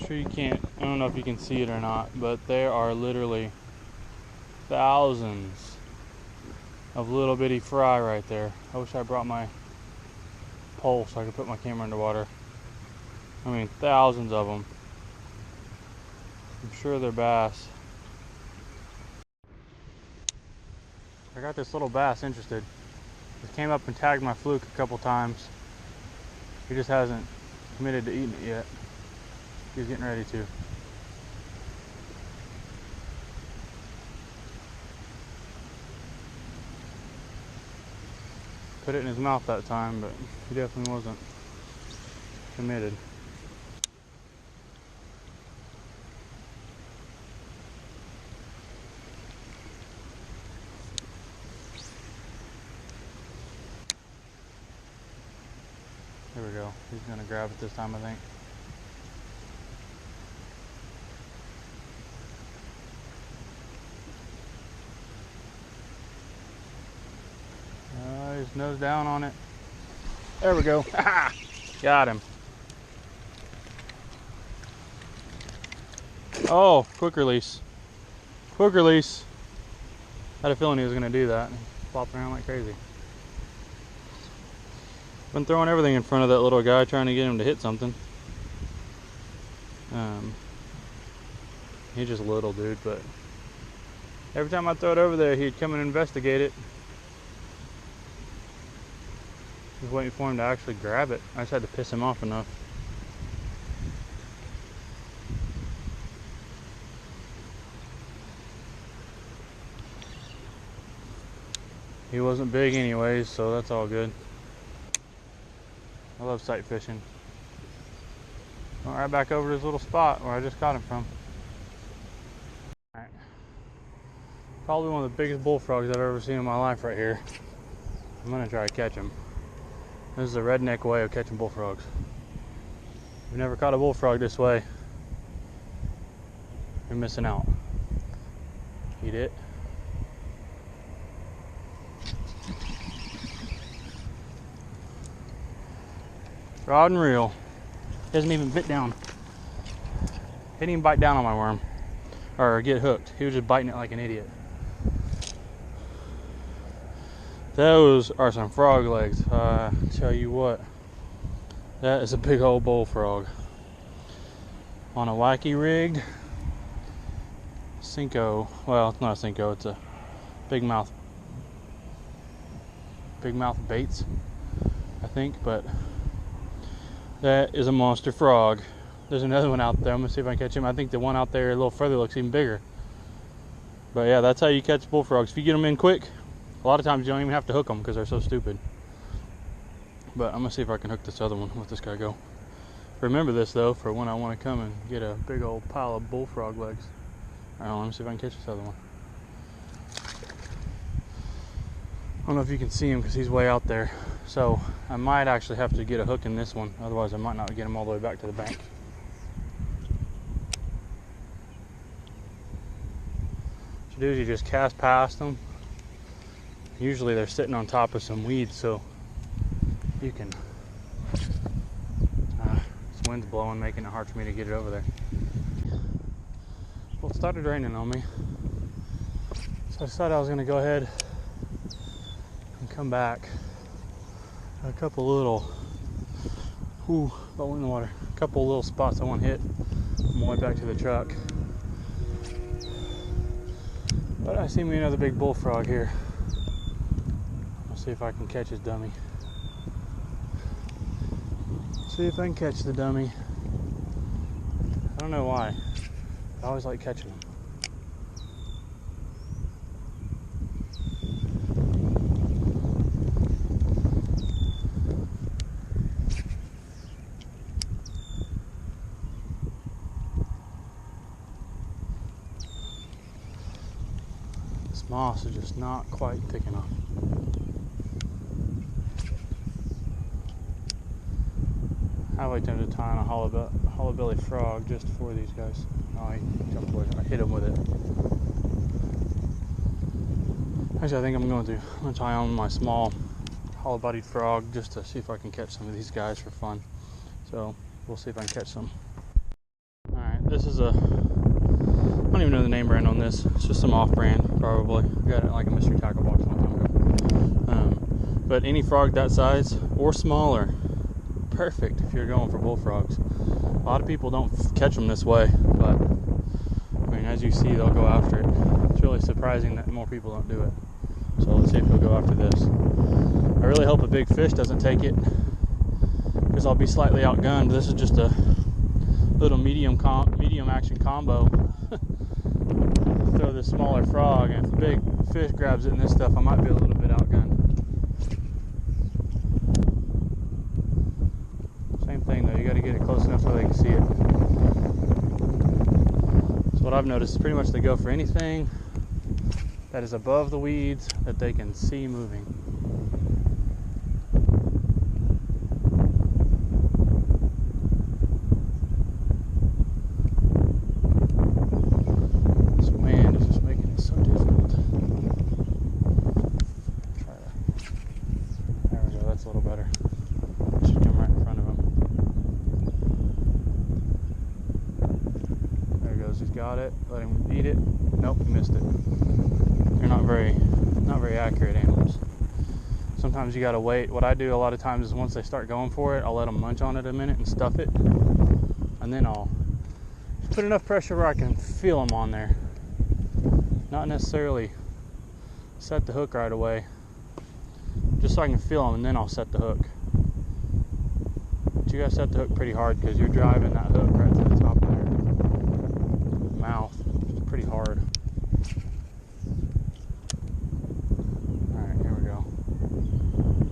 sure you can't, I don't know if you can see it or not, but there are literally thousands of little bitty fry right there. I wish I brought my pole so I could put my camera underwater. I mean, thousands of them. I'm sure they're bass. I got this little bass interested. He came up and tagged my fluke a couple times. He just hasn't committed to eating it yet. He's getting ready to. Put it in his mouth that time, but he definitely wasn't committed. There we go. He's gonna grab it this time, I think. He's nose down on it. There we go. Got him. Oh, quick release. Quick release. I had a feeling he was gonna do that. He's flopping around like crazy. Been throwing everything in front of that little guy trying to get him to hit something. He's just a little dude, but every time I throw it over there, he'd come and investigate it. Just waiting for him to actually grab it. I just had to piss him off enough. He wasn't big anyways, so that's all good. I love sight fishing. Went right back over to his little spot where I just caught him from. Alright. Probably one of the biggest bullfrogs I've ever seen in my life right here. I'm gonna try to catch him. This is a redneck way of catching bullfrogs. If you've never caught a bullfrog this way, you're missing out. Eat it. Rod and reel. Doesn't even bit down. He didn't even bite down on my worm. Or get hooked. He was just biting it like an idiot. Those are some frog legs. Tell you what. That is a big old bullfrog. On a wacky rigged Cinco. Well, it's not a Cinco, it's a big mouth baits, I think, but that is a monster frog. There's another one out there. I'm gonna see if I can catch him. I think the one out there a little further looks even bigger. But yeah, that's how you catch bullfrogs. If you get them in quick, a lot of times you don't even have to hook them because they're so stupid. But I'm gonna see if I can hook this other one. Let this guy go. Remember this though for when I want to come and get a big old pile of bullfrog legs. Alright, let me see if I can catch this other one. I don't know if you can see him because he's way out there. So I might actually have to get a hook in this one. Otherwise I might not get him all the way back to the bank. What you do is you just cast past them. Usually they're sitting on top of some weeds, so you can. This wind's blowing, making it hard for me to get it over there. Well, it started raining on me, so I decided I was going to go ahead and come back. A couple little, in the water. A couple little spots I want to hit on my way back to the truck. But I see me another big bullfrog here. I'll see if I can catch his dummy. See if I can catch the dummy. I don't know why. I always like catching them. This moss is just not quite thick enough. I like tempted to tie on a hollow belly frog just for these guys. Oh, he jumped away. I hit him with it. Actually, I think I'm going to tie on my small hollow-bodied frog just to see if I can catch some of these guys for fun. So we'll see if I can catch some. All this is a, I don't even know the name brand on this. It's just some off-brand, probably. Got it like a mystery tackle box a long time ago. But any frog that size or smaller, perfect if you're going for bullfrogs. A lot of people don't catch them this way, but I mean, as you see, they'll go after it. It's really surprising that more people don't do it. So let's see if he'll go after this. I really hope a big fish doesn't take it, because I'll be slightly outgunned. This is just a little medium action combo. Throw this smaller frog, and if a big fish grabs it and this stuff, I might be a little bit outgunned. Same thing though, you got to get it close enough where they can see it. So what I've noticed is pretty much they go for anything that is above the weeds that they can see moving. This wind is just making it so difficult. Try that. There we go, that's a little better. Should come right in front of him. There he goes, he's got it. Let him eat it. Nope, he missed it. They're not very accurate animals. Sometimes you gotta wait. What I do a lot of times is once they start going for it, I'll let them munch on it a minute and stuff it, and then I'll put enough pressure where I can feel them on there. Not necessarily set the hook right away, just so I can feel them, and then I'll set the hook. But you gotta set the hook pretty hard, because you're driving that hook right to the top of their mouth. It's pretty hard. Alright, here we go.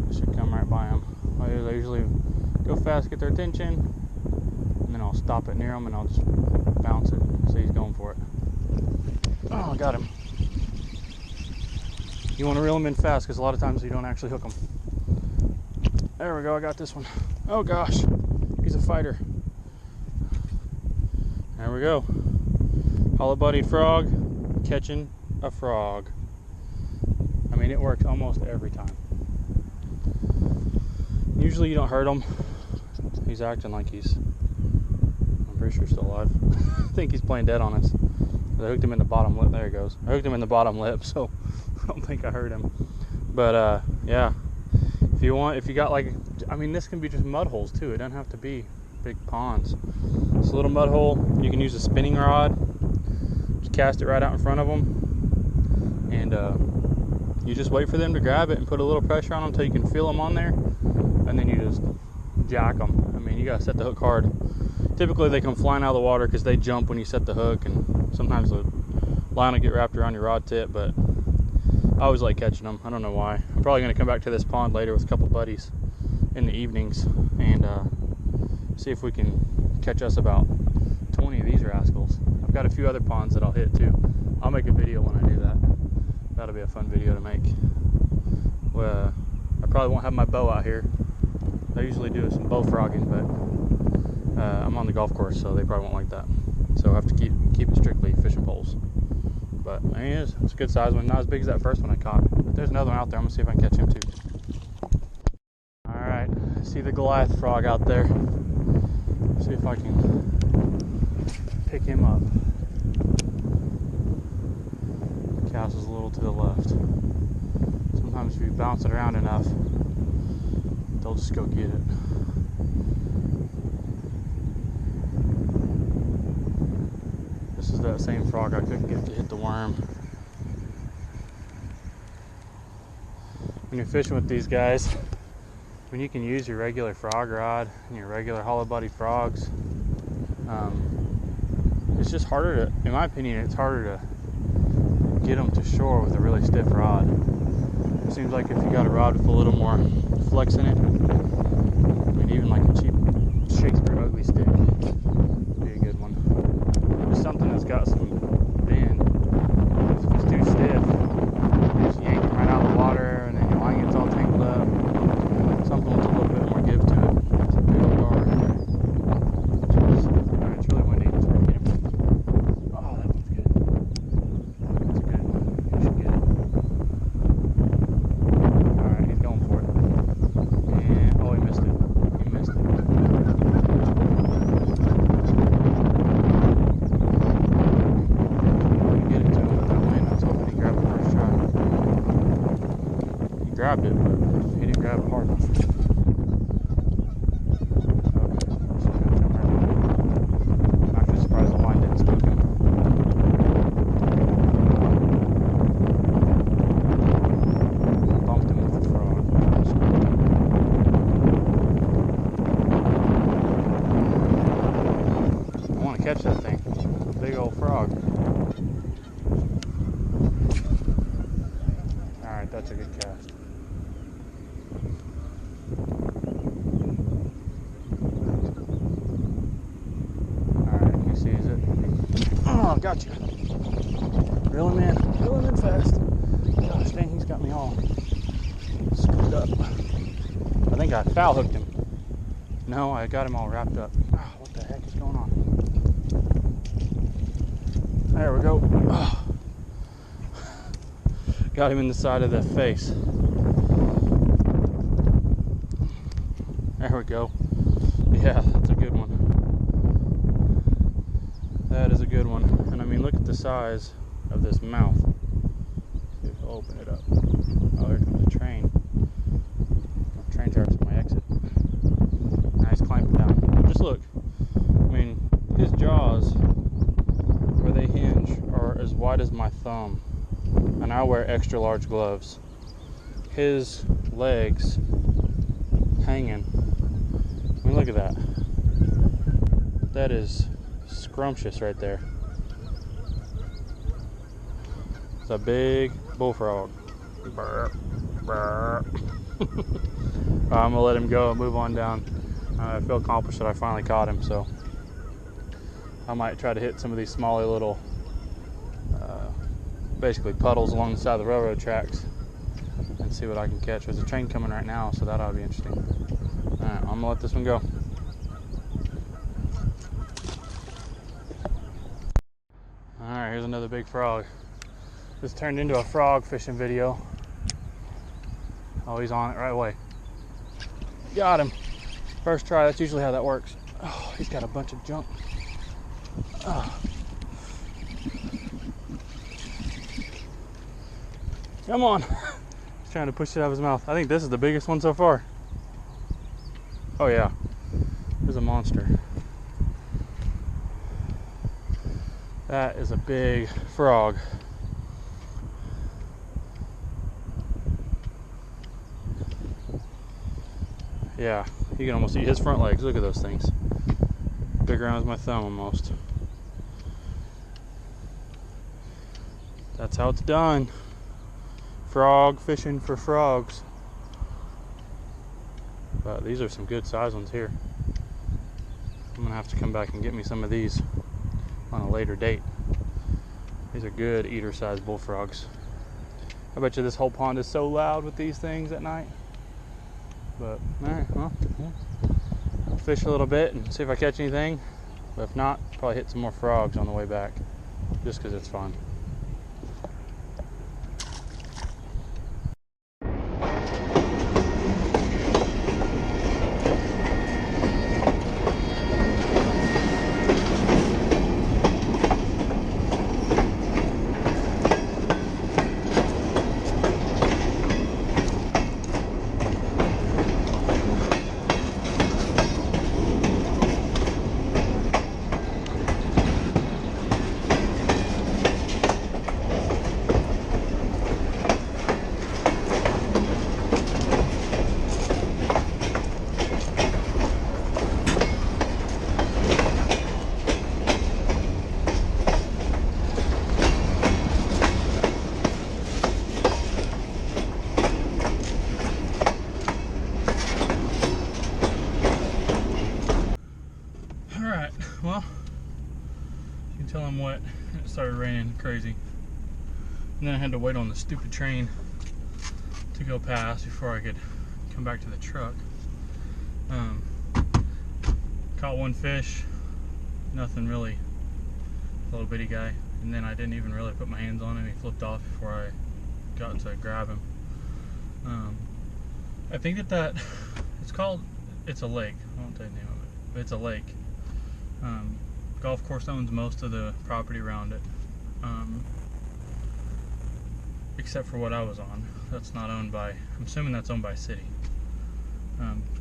I should come right by them. I usually go fast, get their attention, and then I'll stop it near them, and I'll just bounce it. See, he's going for it. Oh, I got him. You want to reel them in fast, because a lot of times you don't actually hook them. There we go, I got this one. Oh gosh, he's a fighter. There we go. Hollow-bodied frog catching a frog. I mean, it works almost every time. Usually you don't hurt him. He's acting like he's, I'm pretty sure he's still alive. I think he's playing dead on us. I hooked him in the bottom lip. There he goes. I hooked him in the bottom lip, so I don't think I hurt him. But yeah, if you got like, I mean, this can be just mud holes too. It doesn't have to be big ponds. It's a little mud hole. You can use a spinning rod. Just cast it right out in front of them, and you just wait for them to grab it and put a little pressure on them until you can feel them on there, and then you just jack them. I mean, you gotta set the hook hard. Typically they come flying out of the water because they jump when you set the hook, and sometimes the line will get wrapped around your rod tip, but I always like catching them. I don't know why. I'm probably gonna come back to this pond later with a couple buddies in the evenings and see if we can catch us about 20 of these rascals. I've got a few other ponds that I'll hit too. I'll make a video when I do that. That'll be a fun video to make. Well, I probably won't have my bow out here. I usually do some bullfrogging, but I'm on the golf course, so they probably won't like that. So I have to keep it strictly fishing poles. But I mean, it's a good size one. Not as big as that first one I caught. But there's another one out there. I'm gonna see if I can catch him too. All right, see the Goliath frog out there. See if I can pick him up. The castle's a little to the left. Sometimes if you bounce it around enough, they'll just go get it. This is that same frog I couldn't get to hit the worm. When you're fishing with these guys, when you can use your regular frog rod and your regular hollow-bodied frogs, it's just harder to, in my opinion, it's harder to get them to shore with a really stiff rod. It seems like if you got a rod with a little more flex in it, I mean, even like a cheap Shakespeare ugly stick would be a good one. Just something that's got some bend. If it's too stiff, you just yank them right out of the water, and then your line gets all tangled up. Something with a little bit more give to it. It's a big old gar right there. Alright, it's really windy. It's hard to get him. Oh, that one's good. That's a good one. You should get it. Alright, he's going for it. And, oh, he missed it. He missed it. grabbed it, but he didn't grab it hard enough. I'm actually surprised the line didn't spook him. Bumped him with the frog. I want to catch that thing. Big old frog. Alright, that's a good cast. Alright, he sees it. Oh, got you. Reel him in. Reel him in fast. Gosh dang, he's got me all screwed up. I think I foul hooked him. No, I got him all wrapped up. Oh, what the heck is going on? There we go. Oh. Got him in the side of the face. There we go. Yeah, that's a good one. That is a good one. And I mean, look at the size of this mouth. See if I'll open it up. Oh, here comes a train. Oh, train tracks my exit. Nice clamping down. Just look. I mean, his jaws, where they hinge, are as wide as my thumb. And I wear extra large gloves. His legs hanging. I mean, look at that. That is scrumptious right there. It's a big bullfrog. Burr, burr. I'm gonna let him go and move on down. I feel accomplished that I finally caught him, so I might try to hit some of these smaller little basically puddles along the side of the railroad tracks and see what I can catch. There's a train coming right now, so that ought to be interesting. Alright, I'm gonna let this one go. Alright, here's another big frog. This turned into a frog fishing video. Oh, he's on it right away. Got him. First try, that's usually how that works. Oh, he's got a bunch of junk. Oh. Come on. He's trying to push it out of his mouth. I think this is the biggest one so far. Oh yeah, this is a monster. That is a big frog. Yeah, you can almost see his front legs. Look at those things. Big around as my thumb almost. That's how it's done. Frog fishing for frogs. But these are some good sized ones here. I'm gonna have to come back and get me some of these on a later date. These are good eater sized bullfrogs. I bet you this whole pond is so loud with these things at night. But alright, well, I'll fish a little bit and see if I catch anything. But if not, probably hit some more frogs on the way back, just because it's fun. Well, you can tell I'm wet. It started raining crazy. And then I had to wait on the stupid train to go past before I could come back to the truck. Caught one fish, nothing really, a little bitty guy. And then I didn't even really put my hands on him. He flipped off before I got to grab him. I think that it's a lake. I won't tell you the name of it, but it's a lake. Golf course owns most of the property around it. except for what I was on. That's not owned by, I'm assuming that's owned by city.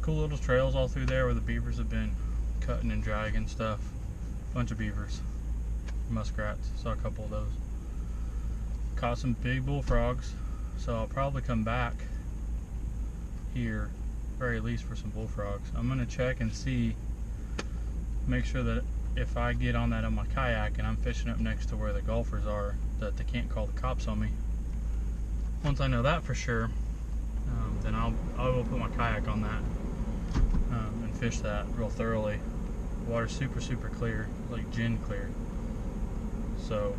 Cool little trails all through there where the beavers have been cutting and dragging stuff. Bunch of beavers, muskrats, saw a couple of those. Caught some big bullfrogs, so I'll probably come back here, very least for some bullfrogs. I'm gonna check and see, make sure that if I get on that on my kayak and I'm fishing up next to where the golfers are, that they can't call the cops on me. Once I know that for sure, then I will put my kayak on that and fish that real thoroughly. The water's super clear, like gin clear. So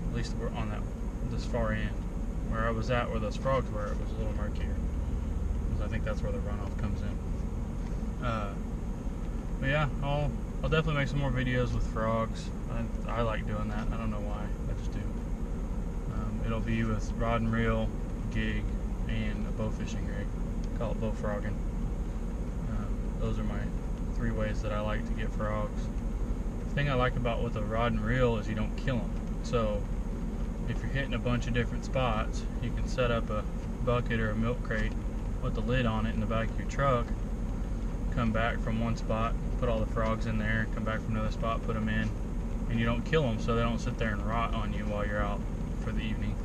at least we're on this far end. Where I was at, where those frogs were, it was a little murkier, because I think that's where the runoff comes in. But yeah, I'll definitely make some more videos with frogs. I like doing that. I don't know why, I just do. It'll be with rod and reel, gig, and a bow fishing rig. Call it bullfrogging. Those are my 3 ways that I like to get frogs. The thing I like about with a rod and reel is you don't kill them. So if you're hitting a bunch of different spots, you can set up a bucket or a milk crate with the lid on it in the back of your truck, come back from one spot, put all the frogs in there, come back from another spot, put them in, and you don't kill them, so they don't sit there and rot on you while you're out for the evening,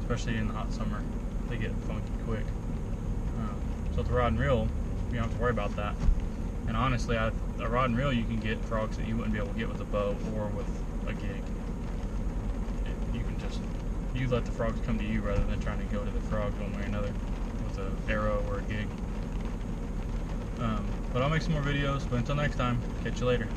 especially in the hot summer. They get funky quick. So with the rod and reel, you don't have to worry about that. And honestly, a rod and reel, you can get frogs that you wouldn't be able to get with a bow or with a gig. You let the frogs come to you rather than trying to go to the frogs one way or another with an arrow or a gig. But I'll make some more videos, but until next time, catch you later.